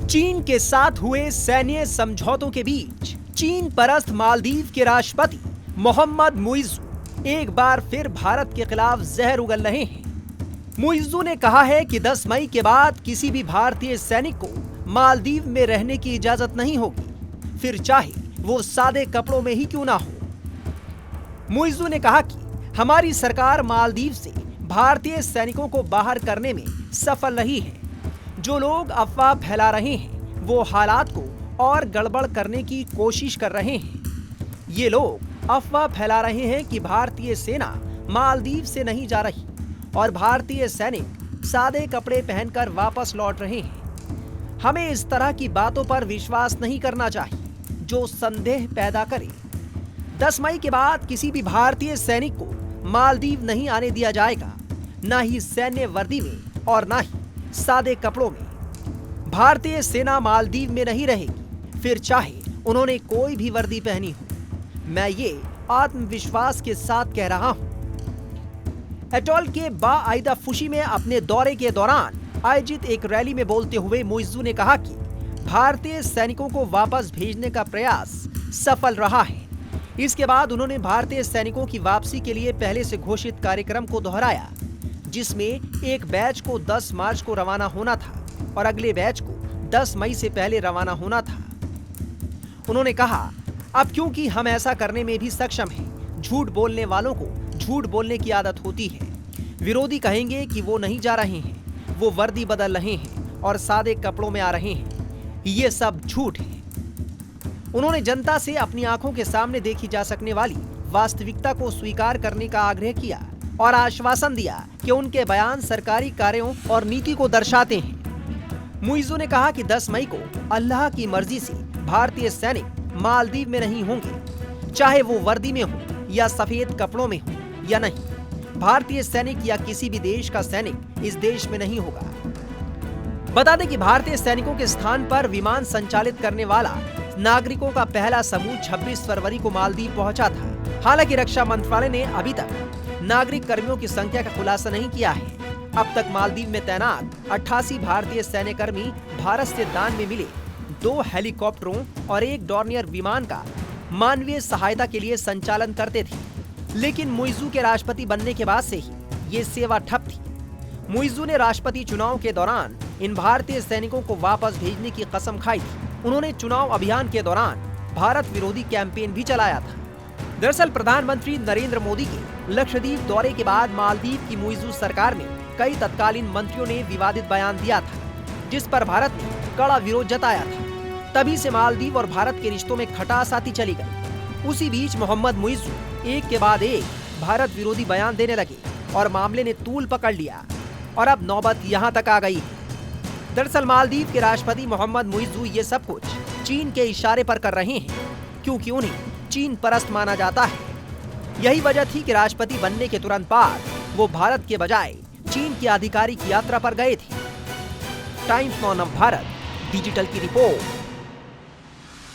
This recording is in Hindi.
चीन के साथ हुए सैन्य समझौतों के बीच चीन परस्त मालदीव के राष्ट्रपति मोहम्मद मुइज़्ज़ू एक बार फिर भारत के खिलाफ जहर उगल रहे हैं। मुइज़्ज़ू ने कहा है कि 10 मई के बाद किसी भी भारतीय सैनिक को मालदीव में रहने की इजाजत नहीं होगी, फिर चाहे वो सादे कपड़ों में ही क्यों ना हो। मुइज़्ज़ू ने कहा कि हमारी सरकार मालदीव से भारतीय सैनिकों को बाहर करने में सफल रही है। जो लोग अफवाह फैला रहे हैं वो हालात को और गड़बड़ करने की कोशिश कर रहे हैं। ये लोग अफवाह फैला रहे हैं कि भारतीय सेना मालदीव से नहीं जा रही और भारतीय सैनिक सादे कपड़े पहनकर वापस लौट रहे हैं। हमें इस तरह की बातों पर विश्वास नहीं करना चाहिए जो संदेह पैदा करे। 10 मई के बाद किसी भी भारतीय सैनिक को मालदीव नहीं आने दिया जाएगा, ना ही सैन्य वर्दी में और ना ही सादे कपड़ों में। भारतीय सेना मालदीव में नहीं रहेगी, फिर चाहे उन्होंने कोई भी वर्दी पहनी हो। मैं ये आत्मविश्वास के साथ कह रहा हूं। एटॉल के बाआइदा फुशी में अपने दौरे के दौरान आयोजित एक रैली में बोलते हुए मुइज़्ज़ू ने कहा कि भारतीय सैनिकों को वापस भेजने का प्रयास सफल रहा है। इसके बाद उन्होंने भारतीय सैनिकों की वापसी के लिए पहले से घोषित कार्यक्रम को दोहराया, जिसमें एक बैच को 10 मार्च को रवाना होना था और अगले बैच को 10 मई से पहले रवाना होना था। उन्होंने कहा, अब क्योंकि हम ऐसा करने में भी सक्षम हैं, झूठ बोलने वालों को झूठ बोलने की आदत होती है। विरोधी कहेंगे कि वो नहीं जा रहे हैं, वो वर्दी बदल रहे हैं और सादे कपड़ों में आ रहे हैं। ये सब झूठ है। उन्होंने जनता से अपनी आंखों के सामने देखी जा सकने वाली वास्तविकता को स्वीकार करने का आग्रह किया और आश्वासन दिया कि उनके बयान सरकारी कार्यों और नीति को दर्शाते हैं। मुइज़्ज़ू ने कहा कि 10 मई को अल्लाह की मर्जी से भारतीय सैनिक मालदीव में नहीं होंगे, चाहे वो वर्दी में हो या सफेद कपड़ों में हो या नहीं। भारतीय सैनिक या किसी भी देश का सैनिक इस देश में नहीं होगा। बता दें कि भारतीय सैनिकों के स्थान पर विमान संचालित करने वाला नागरिकों का पहला समूह 26 फरवरी को मालदीव पहुंचा था। हालांकि रक्षा मंत्रालय ने अभी तक नागरिक कर्मियों की संख्या का खुलासा नहीं किया है। अब तक मालदीव में तैनात 88 भारतीय सैन्य कर्मी भारत से दान में मिले 2 हेलीकॉप्टरों और 1 डॉर्नियर विमान का मानवीय सहायता के लिए संचालन करते थे। लेकिन मुइज़्ज़ू के राष्ट्रपति बनने के बाद से ही ये सेवा ठप थी। मुइज़्ज़ू ने राष्ट्रपति चुनाव के दौरान इन भारतीय सैनिकों को वापस भेजने की कसम खाई थी। उन्होंने चुनाव अभियान के दौरान भारत विरोधी कैंपेन भी चलाया था। दरअसल प्रधानमंत्री नरेंद्र मोदी के लक्षद्वीप दौरे के बाद मालदीव की मुइज़्ज़ू सरकार में कई तत्कालीन मंत्रियों ने विवादित बयान दिया था, जिस पर भारत ने कड़ा विरोध जताया था। तभी से मालदीव और भारत के रिश्तों में खटास आती चली गई। उसी बीच मोहम्मद मुइज़्ज़ू एक के बाद एक भारत विरोधी बयान देने लगे और मामले ने तूल पकड़ लिया और अब नौबत यहाँ तक आ गई है। दरअसल मालदीव के राष्ट्रपति मोहम्मद मुइज़्ज़ू ये सब कुछ चीन के इशारे पर कर रहे हैं, क्योंकि उन्हें चीन परस्त माना जाता है। यही वजह थी कि राष्ट्रपति बनने के तुरंत बाद वो भारत के बजाय चीन की आधिकारिक यात्रा पर गए थे। Times none of Bharat digital की रिपोर्ट।